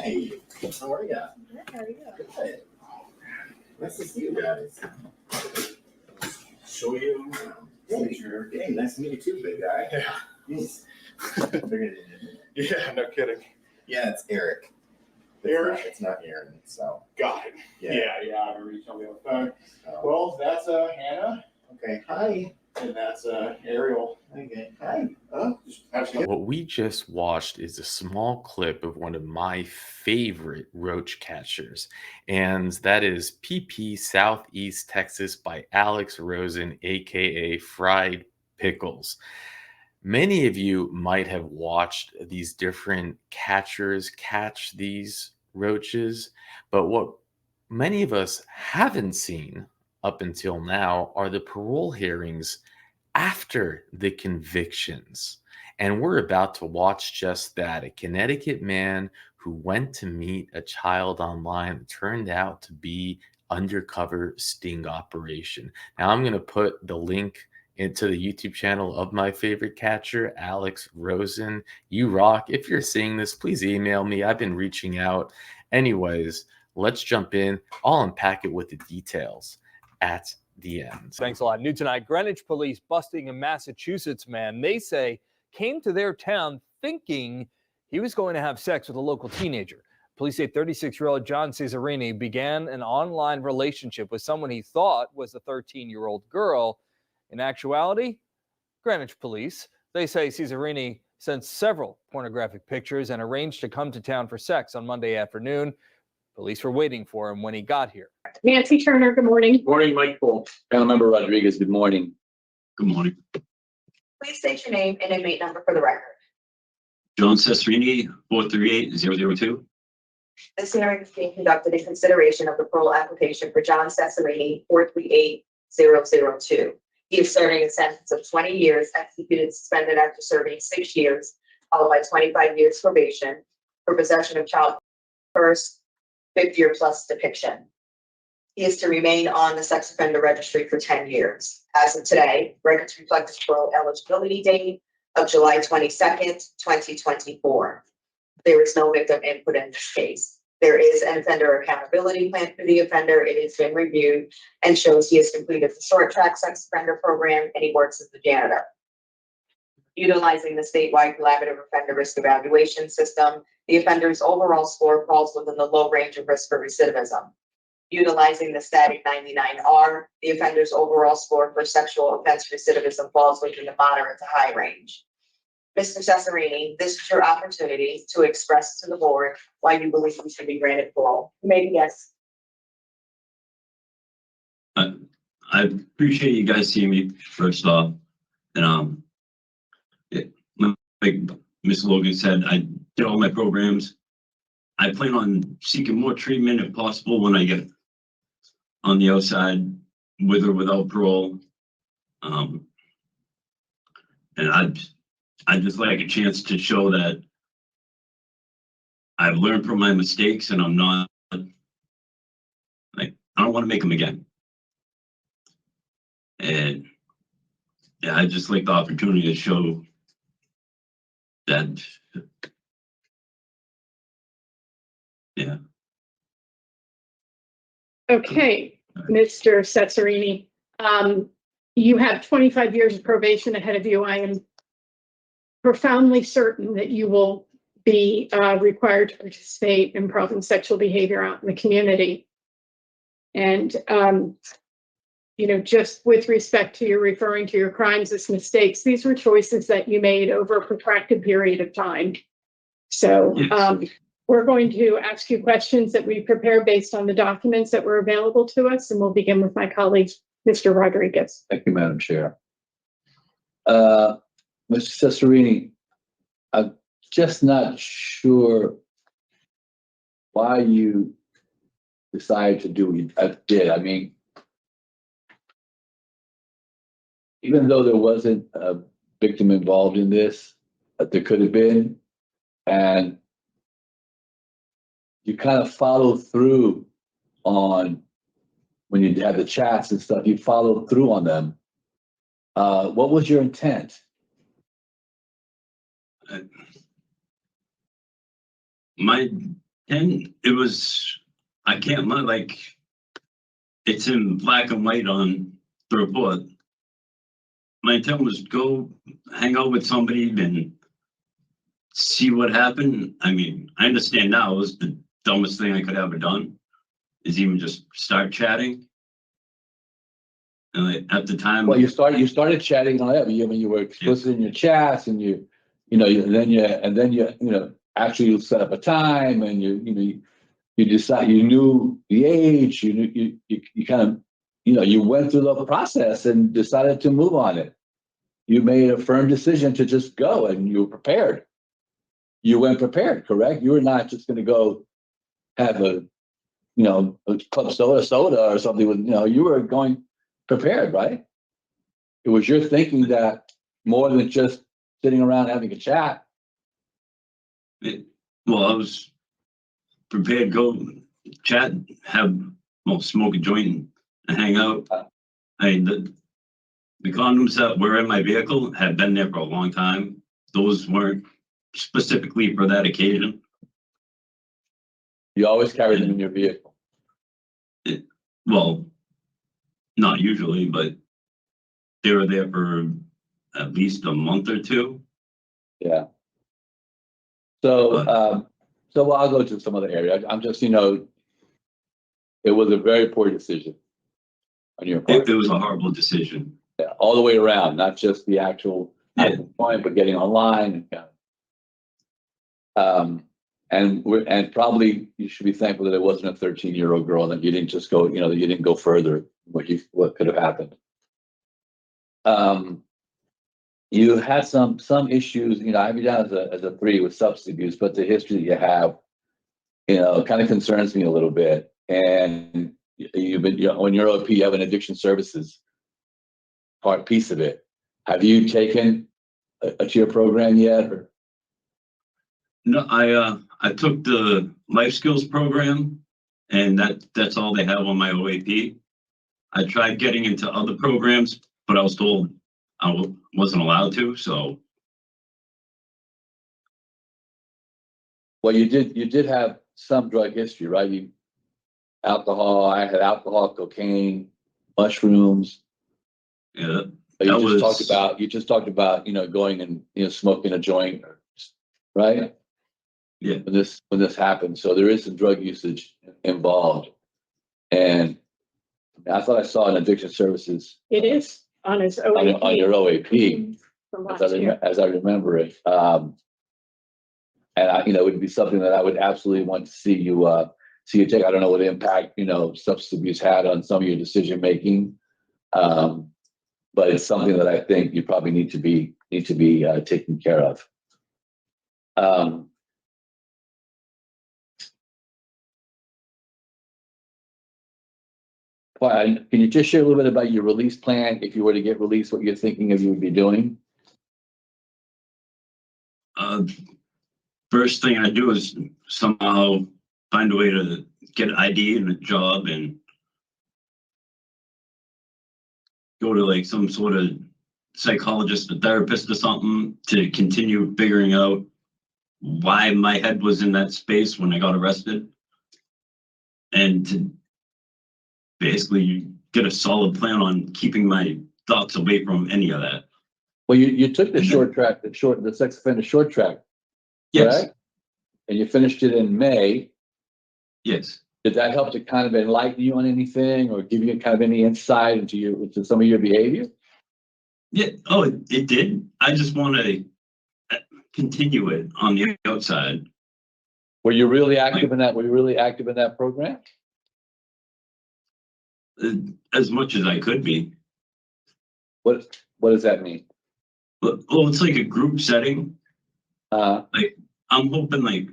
Hi. How are you? Good. How are you? Good. Nice to see you guys. Show you. Hey, your game. Nice to meet you too, big guy. Yeah. Jeez. Yeah, no kidding. Yeah, it's Eric. Eric? It's not Aaron. So. Got it. Yeah. I remember you telling me on the phone. Well, that's Hannah. Okay. Hi. And that's Ariel. Okay. Hi. What we just watched is a small clip of one of my favorite roach catchers, and that is PP Southeast Texas by Alex Rosen, aka Fried Pickles. Many of you might have watched these different catchers catch these roaches, but what many of us haven't seen up until now are the parole hearings after the convictions. And we're about to watch just that. A Connecticut man who went to meet a child online that turned out to be undercover sting operation. Now I'm going to put the link into the YouTube channel of my favorite catcher, Alex Rosen. You rock. If you're seeing this, please email me. I've been reaching out. Anyways, let's jump in. I'll unpack it with the details at the end. Thanks a lot. New tonight, Greenwich police busting a Massachusetts man they say came to their town thinking he was going to have sex with a local teenager. Police say 36-year-old John Cesarini began an online relationship with someone he thought was a 13-year-old girl. In actuality, Greenwich police, they say Cesarini sent several pornographic pictures and arranged to come to town for sex on Monday afternoon. Police were waiting for him when he got here. Nancy Turner, good morning. Good morning, Mike Paul. Panel member Rodriguez, good morning. Good morning. Please state your name and inmate number for the record. John Cesarini, 438-002. This hearing is being conducted in consideration of the parole application for John Cesarini, 438-002. He is serving a sentence of 20 years, executed suspended after serving 6 years, followed by 25 years probation for possession of child first 50-year plus depiction. He is to remain on the sex offender registry for 10 years. As of today, records reflect his parole eligibility date of July 22nd, 2024. There is no victim input in this case. There is an offender accountability plan for the offender. It has been reviewed and shows he has completed the short track sex offender program and he works as the janitor. Utilizing the statewide collaborative offender risk evaluation system, the offender's overall score falls within the low range of risk for recidivism. Utilizing the static 99R, the offender's overall score for sexual offense recidivism falls within the moderate to high range. Mr. Cesarini, this is your opportunity to express to the board why you believe you should be granted parole. Maybe yes. I appreciate you guys seeing me first off. And like Ms. Logan said, I did all my programs. I plan on seeking more treatment if possible when I get on the outside with or without parole. And I just like a chance to show that I've learned from my mistakes and I'm not like, I don't want to make them again. And yeah, I just like the opportunity to show that, yeah. Okay, Mr. Cesarini, you have 25 years of probation ahead of you. I am profoundly certain that you will be required to participate in problem sexual behavior out in the community. And, just with respect to your referring to your crimes as mistakes, these were choices that you made over a protracted period of time. So Yes. We're going to ask you questions that we prepared based on the documents that were available to us, and we'll begin with my colleague, Mr. Rodriguez. Thank you, Madam Chair. Mr. Cesarini, I'm just not sure why you decided to do what you did. I mean, even though there wasn't a victim involved in this, there could have been, and you kind of followed through on when you had the chats and stuff, you followed through on them. What was your intent? My And it was, I can't lie, like, it's in black and white on the report. My intent was go hang out with somebody and see what happened. I mean, I understand now it was the dumbest thing I could have ever done, is even just start chatting. And like, at the time, Well, you started chatting on that, but you were explicit in your chats, and you actually you set up a time, and you decide, you knew the age, you kind of, you went through the process and decided to move on it. You made a firm decision to just go, and you were prepared. You went prepared, correct? You were not just going to go have a club soda or something with, you were going prepared, right? It was your thinking that more than just sitting around having a chat. well, I was prepared to go chat, smoke a joint and hang out. The condoms that were in my vehicle had been there for a long time. Those weren't specifically for that occasion. You always carry them in your vehicle. Well, not usually, but they were there for at least a month or two. Yeah. So, I'll go to some other area. I'm just, it was a very poor decision on your part. It was a horrible decision. Yeah, all the way around, not just the actual point, but getting online. And probably you should be thankful that it wasn't a 13-year-old girl, that you didn't just go, that you didn't go further. What could have happened? You had some issues. I have you down as a 3 with substance abuse, but the history that you have, kind of concerns me a little bit. And you've been, when you're OP, you have an addiction services piece of it. Have you taken a cheer program yet? Or? No, I took the life skills program, and that's all they have on my OAP. I tried getting into other programs, but I was told I wasn't allowed to. So, well, you did have some drug history, right? Alcohol. I had alcohol, cocaine, mushrooms. yeah, But you just talked about going and smoking a joint, right? Yeah. When this happened, so there is some drug usage involved, and I thought I saw an addiction services. It is on his OAP. On your OAP, From last year. as I remember it, and it would be something that I would absolutely want to see you take. I don't know what impact substance abuse had on some of your decision making, but it's something that I think you probably need to be taken care of. Can you just share a little bit about your release plan? If you were to get released, what you're thinking of you would be doing? First thing I do is somehow find a way to get an ID and a job and go to like some sort of psychologist or therapist or something to continue figuring out why my head was in that space when I got arrested, and to basically get a solid plan on keeping my thoughts away from any of that. Well, you took the short track, the sex offender short track, Yes. correct? And you finished it in May. Yes. Did that help to kind of enlighten you on anything, or give you kind of any insight into some of your behavior? Yeah. Oh, it did. I just want to continue it on the outside. Were you really active in that? Were you really active in that program? As much as I could be. What does that mean? Well, it's like a group setting. Like I'm hoping, like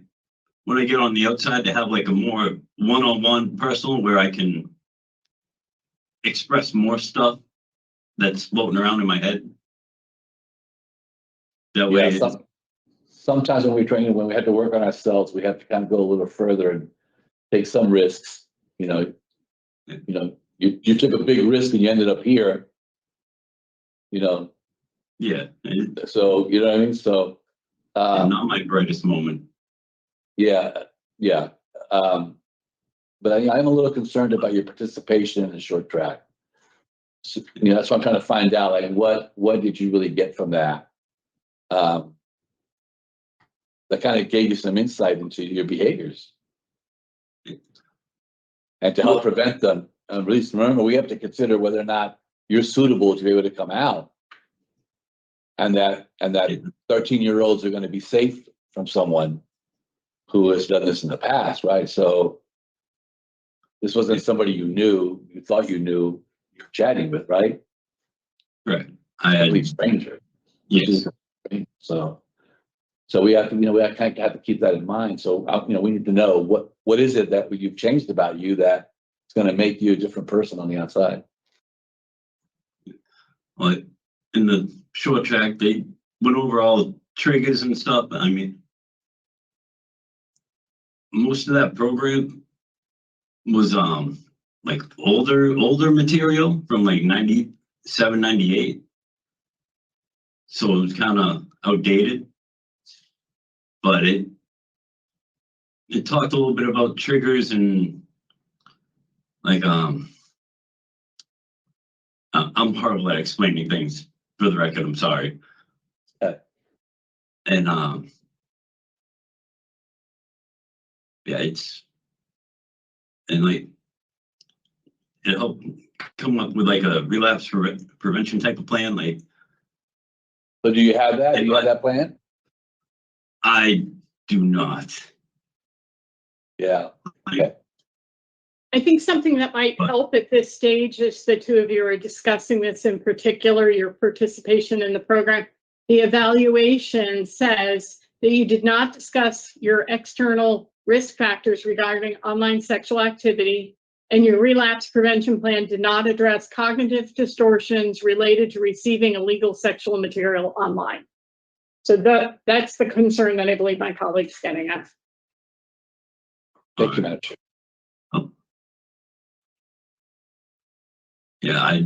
when I get on the outside, to have like a more one-on-one personal where I can express more stuff that's floating around in my head. That way. Yeah, sometimes when when we had to work on ourselves, we have to kind of go a little further and take some risks. You took a big risk and you ended up here. Yeah. So you know what I mean. So not my brightest moment. Yeah. but I'm a little concerned about your participation in the short track. So, that's what I'm trying to find out, like, what did you really get from that? That kind of gave you some insight into your behaviors. And to help prevent them, at least remember, we have to consider whether or not you're suitable to be able to come out. And that 13-year-olds are going to be safe from someone who has done this in the past, right? So this wasn't somebody you knew, you thought you knew, you're chatting with, right? Right. I had, Complete stranger. yes. So we have to, we have to keep that in mind. So, we need to know what is it that you've changed about you that it's going to make you a different person on the outside. Well, in the short track, they went over all triggers and stuff. I mean, most of that program was like older material from like 97, 98. So it was kind of outdated. But it talked a little bit about triggers and like I'm horrible at explaining things, for the record, I'm sorry. And yeah, like it helped come up with like a relapse prevention type of plan. Like, So do you have that? Do you have that plan? I do not. Yeah. Okay. I think something that might help at this stage is the two of you are discussing this in particular, your participation in the program. The evaluation says that you did not discuss your external risk factors regarding online sexual activity, and your relapse prevention plan did not address cognitive distortions related to receiving illegal sexual material online. So that's the concern that I believe my colleague's getting at. Thank you, Madam Chair. Oh. Yeah,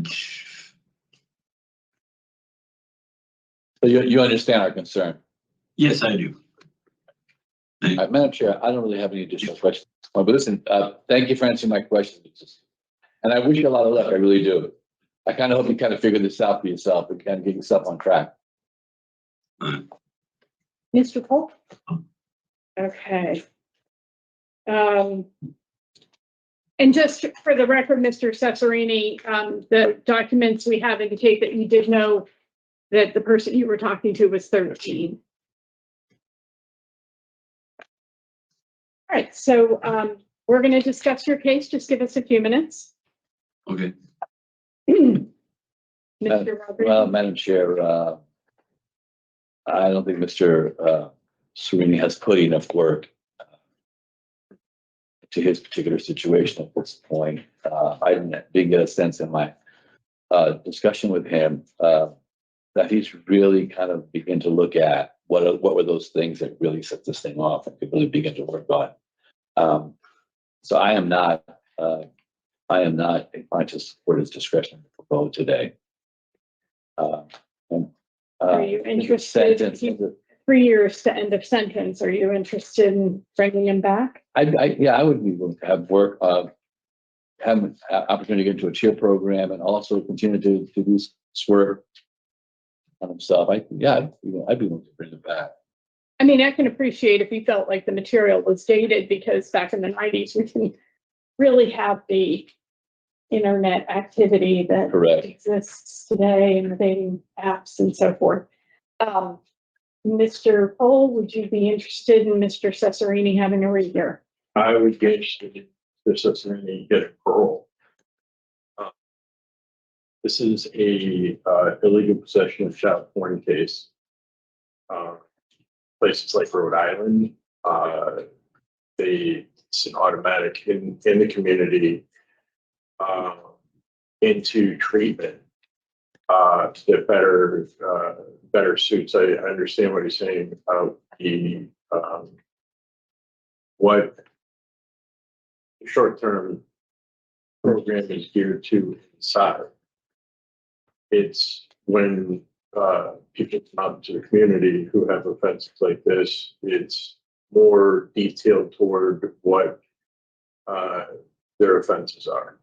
So you understand our concern. yes, I do. Madam Chair, I don't really have any additional questions. But listen, thank you for answering my questions. And I wish you a lot of luck. I really do. I kind of hope you kind of figure this out for yourself and kind of get yourself on track. Mr. Polk? Okay. And just for the record, Mr. Cesarini, the documents we have indicate that you did know that the person you were talking to was 13. All right, so we're going to discuss your case. Just give us a few minutes. Okay. Mr. Rodriguez? Well, Madam Chair, I don't think Mr. Cesarini has put enough work to his particular situation at this point. I didn't get a sense in my discussion with him that he's really kind of begin to look at what were those things that really set this thing off and could really begin to work on. So I am not inclined to support his discretion vote today. Are you interested in 3 years to end of sentence? Are you interested in bringing him back? I would be willing to have work, have an opportunity to get into a cheer program and also continue to do this work on himself. I'd be willing to bring him back. I mean, I can appreciate if you felt like the material was dated because back in the 90s, we didn't really have the internet activity that Correct. exists today and the dating apps and so forth. Mr. Pohl, would you be interested in Mr. Cesarini having a rehear? I would be interested in Mr. Cesarini getting parole. This is a illegal possession of child porn case. Places like Rhode Island, it's an automatic in the community into treatment that better suits. I understand what he's saying about the what the short-term program is geared to inside. It's when people come out into the community who have offenses like this, it's more detailed toward what their offenses are.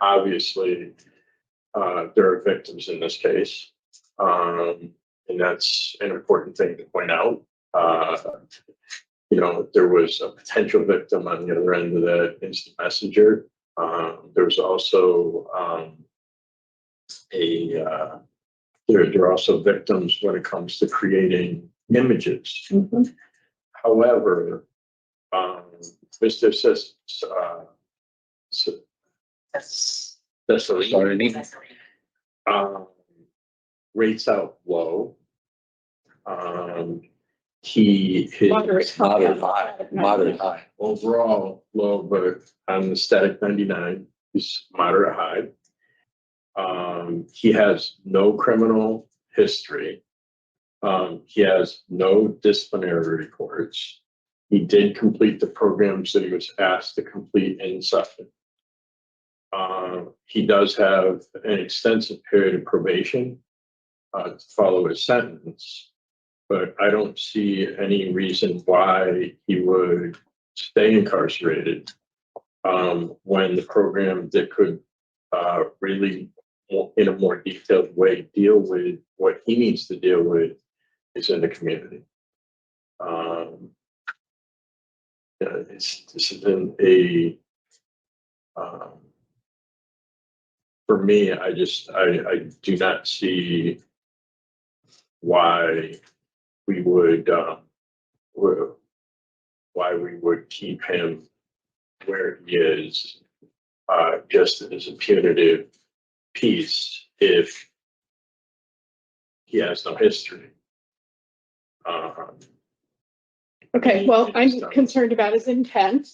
Obviously, there are victims in this case. And that's an important thing to point out. There was a potential victim on the other end of the instant messenger. There was also there are also victims when it comes to creating images. However, Mr. Cesarini rates out low. Moderate high. Overall low, but on the static 99, he's moderate high. He has no criminal history. He has no disciplinary reports. He did complete the programs that he was asked to complete in session. He does have an extensive period of probation to follow his sentence, but I don't see any reason why he would stay incarcerated when the program that could really, in a more detailed way, deal with what he needs to deal with is in the community. This isn't a for me. I do not see why we would keep him where he is just as a punitive piece if he has no history. Okay, well, I'm concerned about his intent,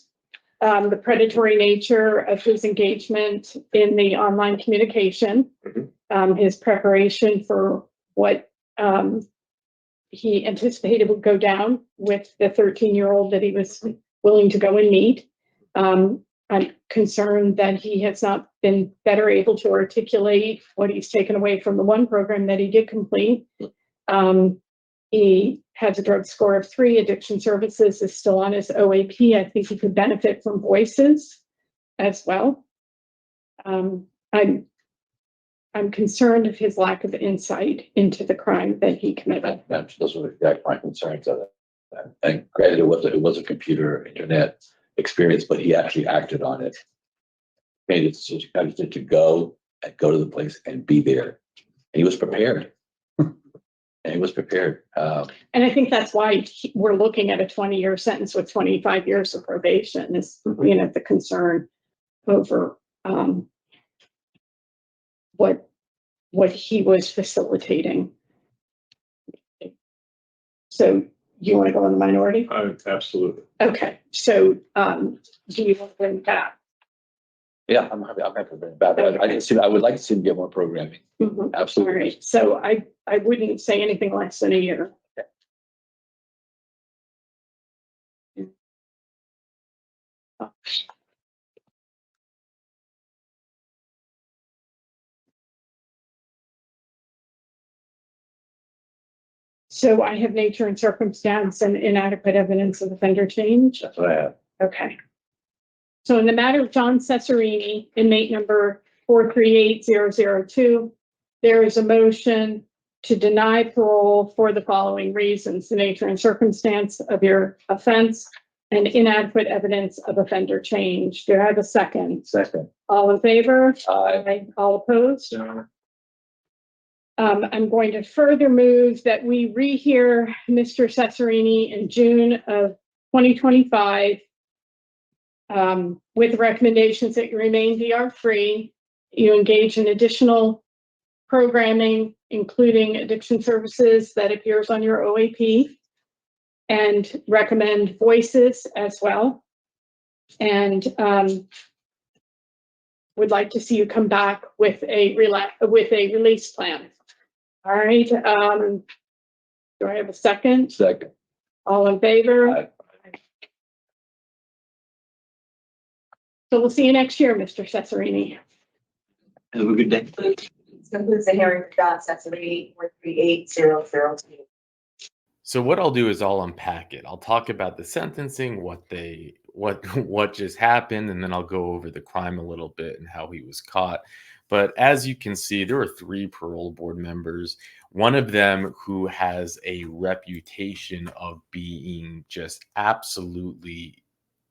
the predatory nature of his engagement in the online communication, his preparation for what he anticipated would go down with the 13-year-old that he was willing to go and meet. I'm concerned that he has not been better able to articulate what he's taken away from the one program that he did complete. He has a drug score of 3. Addiction services is still on his OAP. I think he could benefit from voices as well. I'm concerned of his lack of insight into the crime that he committed. Those were the exact my concerns of it. And granted, it was a computer internet experience, but he actually acted on it. Made it decision to go to the place and be there. And he was prepared. And he was prepared. And I think that's why we're looking at a 20-year sentence with 25 years of probation is, the concern over what he was facilitating. So you want to go on the minority? Absolutely. Okay, so do you want to bring it back? Yeah, I'm happy to bring it back. I would like to see him get more programming. All Absolutely. right, so I wouldn't say anything less than a year. So I have nature and circumstance and inadequate evidence of offender change. That's what I have. Okay. So in the matter of John Cesarini, inmate number 438002, there is a motion to deny parole for the following reasons: the nature and circumstance of your offense and inadequate evidence of offender change. Do I have a second? Second. All in favor? Aye. All opposed? I'm going to further move that we rehear Mr. Cesarini in June of 2025 with recommendations that you remain DR-free, you engage in additional programming, including addiction services that appears on your OAP, and recommend voices as well. And would like to see you come back with a release plan. All right. Do I have a second? Second. All in favor? Aye. So we'll see you next year, Mr. Cesarini. Have a good day. This concludes the hearing for John Cesarini, 438002. So what I'll do is I'll unpack it. I'll talk about the sentencing, what just happened, and then I'll go over the crime a little bit and how he was caught. But as you can see, there are 3 parole board members. One of them who has a reputation of being just absolutely,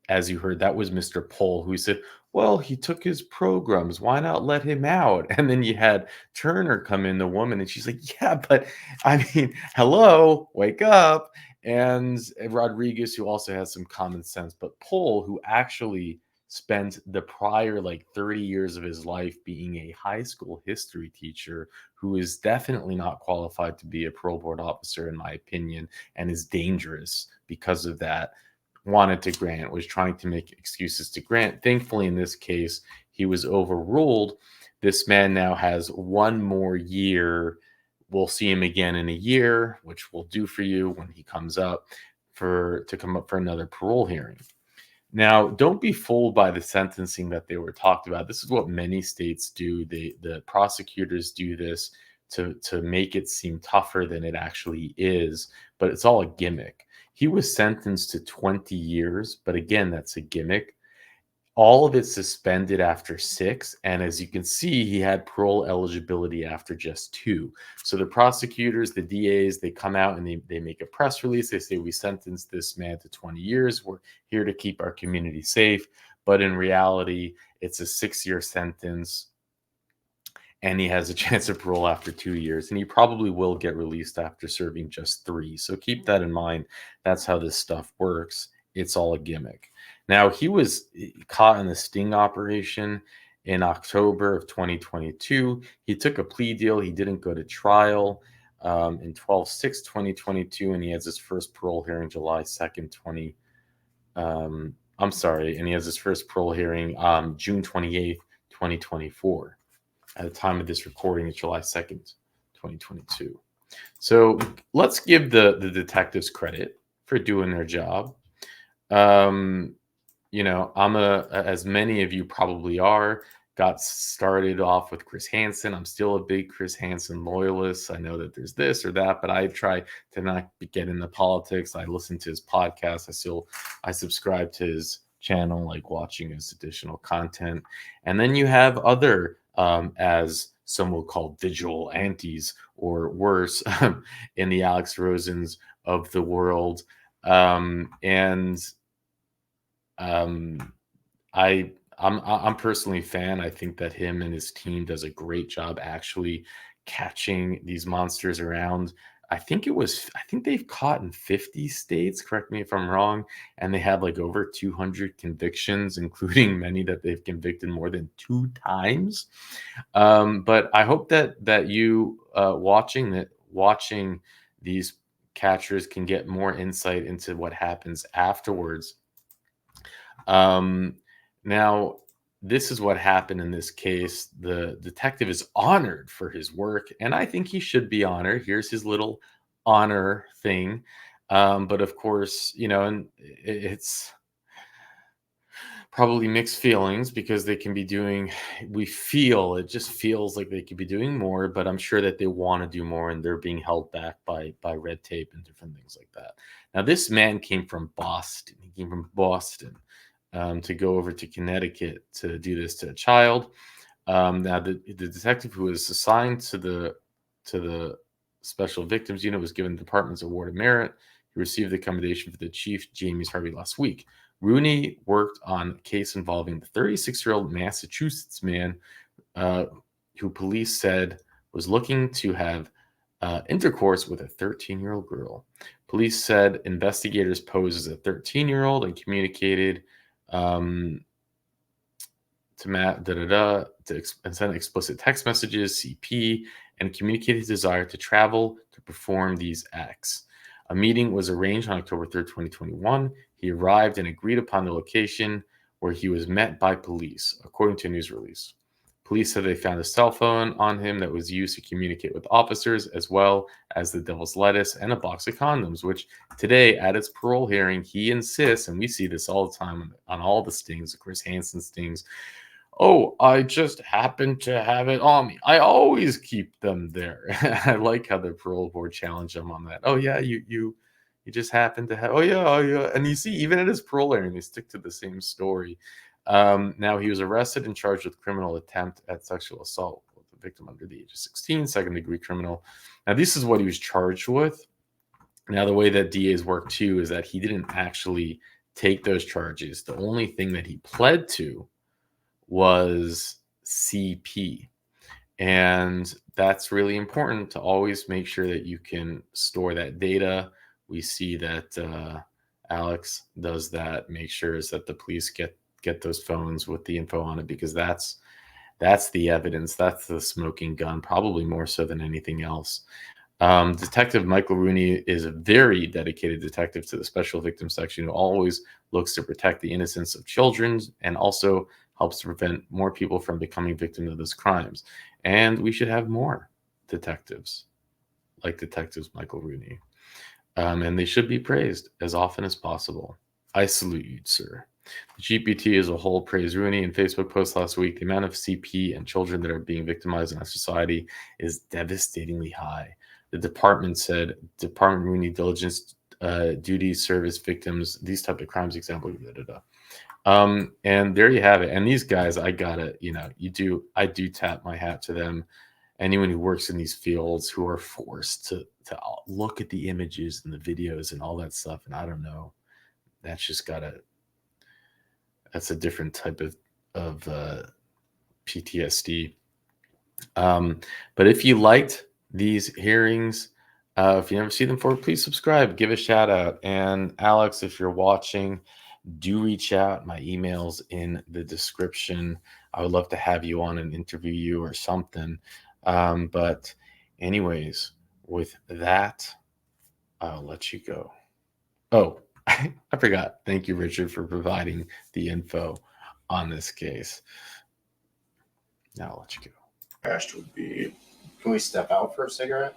as you heard, that was Mr. Pohl, who said, well, he took his programs. Why not let him out? And then you had Turner come in, the woman, and she's like, yeah, but I mean, hello, wake up. And Rodriguez, who also has some common sense, but Pohl, who actually spent the prior like 30 years of his life being a high school history teacher, who is definitely not qualified to be a parole board officer, in my opinion, and is dangerous because of that, wanted to grant, was trying to make excuses to grant. Thankfully, in this case, he was overruled. This man now has 1 more year. We'll see him again in a year, which we'll do for you when he comes up to come up for another parole hearing. Now, don't be fooled by the sentencing that they were talked about. This is what many states do. The prosecutors do this to make it seem tougher than it actually is, but it's all a gimmick. He was sentenced to 20 years, but again, that's a gimmick. All of it suspended after 6, and as you can see, he had parole eligibility after just 2. So the prosecutors, the DAs, they come out and they make a press release. They say, we sentenced this man to 20 years. We're here to keep our community safe. But in reality, it's a 6-year sentence, and he has a chance of parole after 2 years, and he probably will get released after serving just 3. So keep that in mind. That's how this stuff works. It's all a gimmick. Now, he was caught in the sting operation in October of 2022. He took a plea deal. He didn't go to trial in 12/6/2022, and he has his first parole hearing July 2nd, and he has his first parole hearing June 28th, 2024. At the time of this recording, it's July 2nd, 2022. So let's give the detectives credit for doing their job. I'm as many of you probably are, got started off with Chris Hansen. I'm still a big Chris Hansen loyalist. I know that there's this or that, but I try to not get into politics. I listen to his podcast. I subscribe to his channel, like watching his additional content. And then you have other, as some will call digital antis or worse, in the Alex Rosens of the world. I'm personally a fan. I think that him and his team does a great job actually catching these monsters around. I think they've caught in 50 states, correct me if I'm wrong, and they have like over 200 convictions, including many that they've convicted more than 2 times. But I hope that you watching these catchers can get more insight into what happens afterwards. Now, this is what happened in this case. The detective is honored for his work, and I think he should be honored. Here's his little honor thing. But of course, and it's probably mixed feelings because it just feels like they could be doing more, but I'm sure that they want to do more, and they're being held back by red tape and different things like that. Now, this man came from Boston. He came from Boston. To go over to Connecticut to do this to a child. Now, the detective who was assigned to the Special Victims Unit was given the department's Award of Merit. He received the commendation for the chief, James Harvey, last week. Rooney worked on a case involving the 36-year-old Massachusetts man who police said was looking to have intercourse with a 13-year-old girl. Police said investigators posed as a 13-year-old and communicated to Matt, and sent explicit text messages, CP, and communicated his desire to travel to perform these acts. A meeting was arranged on October 3rd, 2021. He arrived and agreed upon the location where he was met by police, according to a news release. Police said they found a cell phone on him that was used to communicate with officers, as well as the devil's lettuce and a box of condoms, which today at his parole hearing, he insists, and we see this all the time on all the stings, the Chris Hansen stings. Oh, I just happen to have it on me. I always keep them there. I like how the parole board challenged him on that. Oh yeah, you He just happened to have, oh yeah. And you see, even at his parole hearing, they stick to the same story. Now, he was arrested and charged with criminal attempt at sexual assault with the victim under the age of 16, second-degree criminal. Now, this is what he was charged with. Now, the way that DAs work, too, is that he didn't actually take those charges. The only thing that he pled to was CP. And that's really important to always make sure that you can store that data. We see that Alex does that, make sure is that the police get those phones with the info on it, because that's the evidence. That's the smoking gun, probably more so than anything else. Detective Michael Rooney is a very dedicated detective to the Special Victims Section who always looks to protect the innocence of children and also helps to prevent more people from becoming victims of those crimes. And we should have more detectives like Detectives Michael Rooney. And they should be praised as often as possible. I salute you, sir. The GPT as a whole praised Rooney in Facebook post last week. The amount of CP and children that are being victimized in our society is devastatingly high. The department said, Department Rooney diligence duties, service victims, these type of crimes, example, and there you have it. And these guys, I gotta, I do tap my hat to them. Anyone who works in these fields who are forced to look at the images and the videos and all that stuff. And I don't know, that's a different type of PTSD. But if you liked these hearings, if you never see them before, please subscribe, give a shout out. And Alex, if you're watching, do reach out. My email's in the description. I would love to have you on and interview you or something. But anyways, with that, I'll let you go. Oh, I forgot. Thank you, Richard, for providing the info on this case. Now I'll let you go. Best would be, can we step out for a cigarette?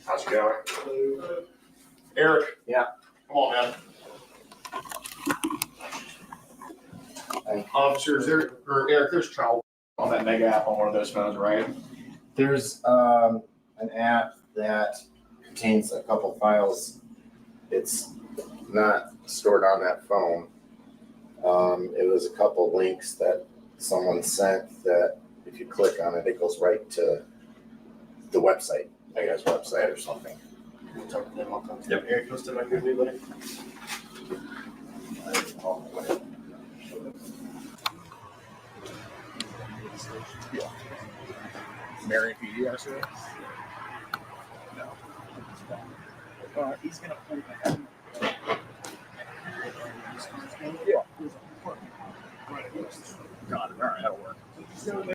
How's it going? Eric? Yeah. Come on, man. Officers, Eric, there's trouble on that mega app on one of those phones, right? There's an app that contains a couple files. It's not stored on that phone. It was a couple links that someone sent that if you click on it, it goes right to the website, I guess website or something. Talk to them, I'll come. Yep. Eric, what's the mic with me, buddy? Yeah. Marion PD, actually? No. He's gonna point ahead. Yeah. Got it. All right, that'll work.